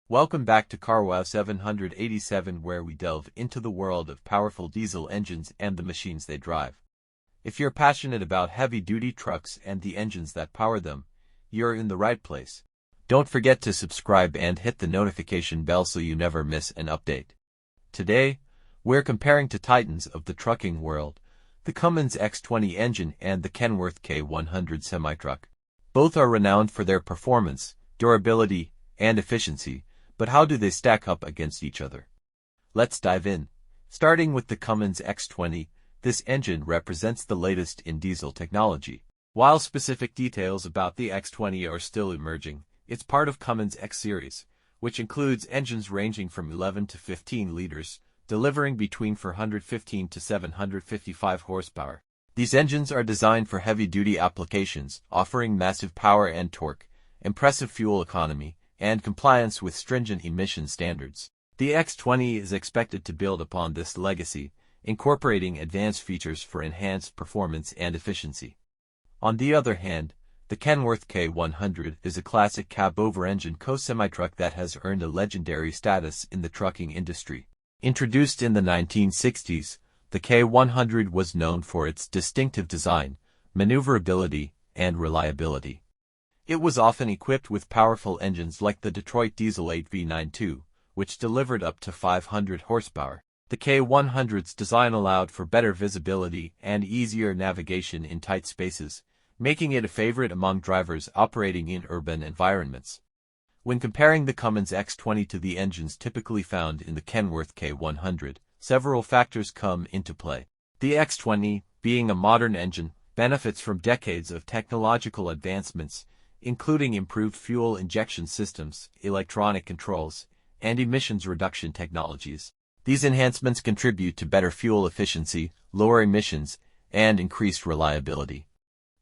Welcome back to CarWow 787, where we delve into the world of powerful diesel engines and the machines they drive. If you're passionate about heavy-duty trucks and the engines that power them, you're in the right place. Don't forget to subscribe and hit the notification bell so you never miss an update. Today, we're comparing two titans of the trucking world, the Cummins X20 engine and the Kenworth K100 semi-truck. Both are renowned for their performance, durability, and efficiency, but how do they stack up against each other? Let's dive in. Starting with the Cummins X20, this engine represents the latest in diesel technology. While specific details about the X20 are still emerging, it's part of Cummins X series, which includes engines ranging from 11 to 15 liters, delivering between 415 to 755 horsepower. These engines are designed for heavy-duty applications, offering massive power and torque, impressive fuel economy, and compliance with stringent emission standards. The X20 is expected to build upon this legacy, incorporating advanced features for enhanced performance and efficiency. On the other hand, the Kenworth K100 is a classic cab-over-engine co-semi-truck that has earned a legendary status in the trucking industry. Introduced in the 1960s, the K100 was known for its distinctive design, maneuverability, and reliability. It was often equipped with powerful engines like the Detroit Diesel 8V92, which delivered up to 500 horsepower. The K100's design allowed for better visibility and easier navigation in tight spaces, making it a favorite among drivers operating in urban environments. When comparing the Cummins X20 to the engines typically found in the Kenworth K100, several factors come into play. The X20, being a modern engine, benefits from decades of technological advancements, including improved fuel injection systems, electronic controls, and emissions reduction technologies. These enhancements contribute to better fuel efficiency, lower emissions, and increased reliability.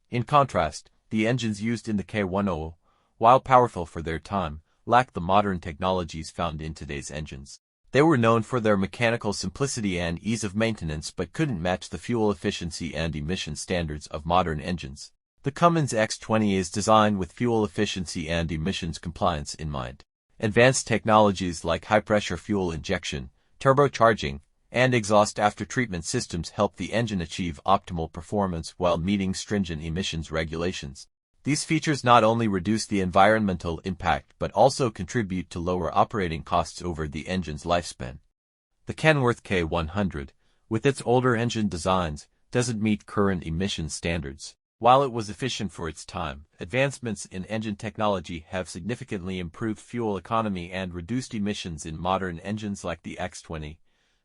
In contrast, the engines used in the K100, while powerful for their time, lack the modern technologies found in today's engines. They were known for their mechanical simplicity and ease of maintenance but couldn't match the fuel efficiency and emission standards of modern engines. The Cummins X20 is designed with fuel efficiency and emissions compliance in mind. Advanced technologies like high-pressure fuel injection, turbocharging, and exhaust after-treatment systems help the engine achieve optimal performance while meeting stringent emissions regulations. These features not only reduce the environmental impact but also contribute to lower operating costs over the engine's lifespan. The Kenworth K100, with its older engine designs, doesn't meet current emissions standards. While it was efficient for its time, advancements in engine technology have significantly improved fuel economy and reduced emissions in modern engines like the X20.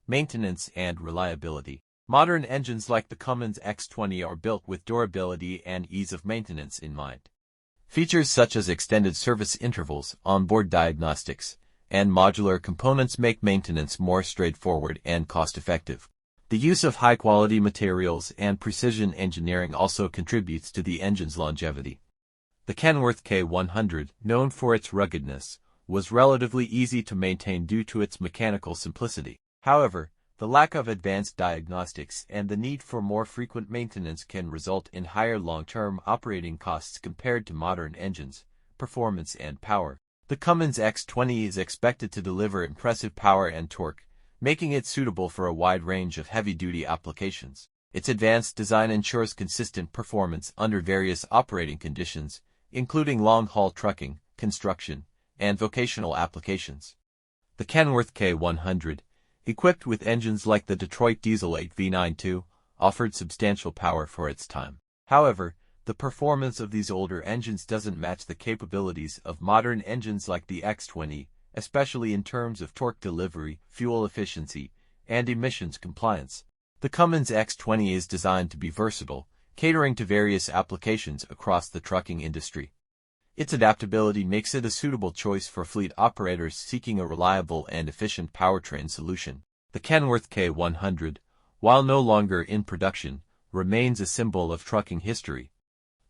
Maintenance and reliability. Modern engines like the Cummins X20 are built with durability and ease of maintenance in mind. Features such as extended service intervals, onboard diagnostics, and modular components make maintenance more straightforward and cost-effective. The use of high-quality materials and precision engineering also contributes to the engine's longevity. The Kenworth K100, known for its ruggedness, was relatively easy to maintain due to its mechanical simplicity. However, the lack of advanced diagnostics and the need for more frequent maintenance can result in higher long-term operating costs compared to modern engines, performance and power. The Cummins X20 is expected to deliver impressive power and torque, making it suitable for a wide range of heavy-duty applications. Its advanced design ensures consistent performance under various operating conditions, including long-haul trucking, construction, and vocational applications. The Kenworth K100, equipped with engines like the Detroit Diesel 8V92, offered substantial power for its time. However, the performance of these older engines doesn't match the capabilities of modern engines like the X20, especially in terms of torque delivery, fuel efficiency, and emissions compliance. The Cummins X20 is designed to be versatile, catering to various applications across the trucking industry. Its adaptability makes it a suitable choice for fleet operators seeking a reliable and efficient powertrain solution. The Kenworth K100, while no longer in production, remains a symbol of trucking history.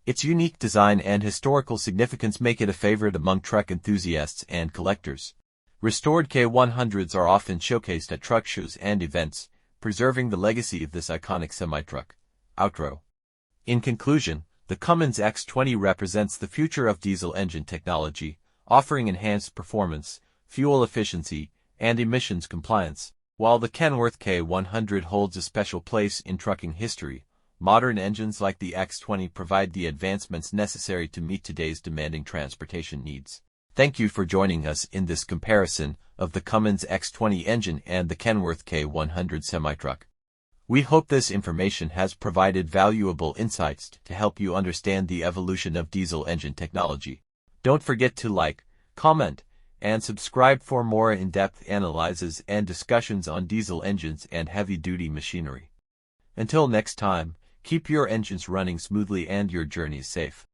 Its unique design and historical significance make it a favorite among truck enthusiasts and collectors. Restored K100s are often showcased at truck shows and events, preserving the legacy of this iconic semi-truck. Outro. In conclusion, the Cummins X20 represents the future of diesel engine technology, offering enhanced performance, fuel efficiency, and emissions compliance. While the Kenworth K100 holds a special place in trucking history, modern engines like the X20 provide the advancements necessary to meet today's demanding transportation needs. Thank you for joining us in this comparison of the Cummins X20 engine and the Kenworth K100 semi-truck. We hope this information has provided valuable insights to help you understand the evolution of diesel engine technology. Don't forget to like, comment, and subscribe for more in-depth analyses and discussions on diesel engines and heavy-duty machinery. Until next time, keep your engines running smoothly and your journeys safe.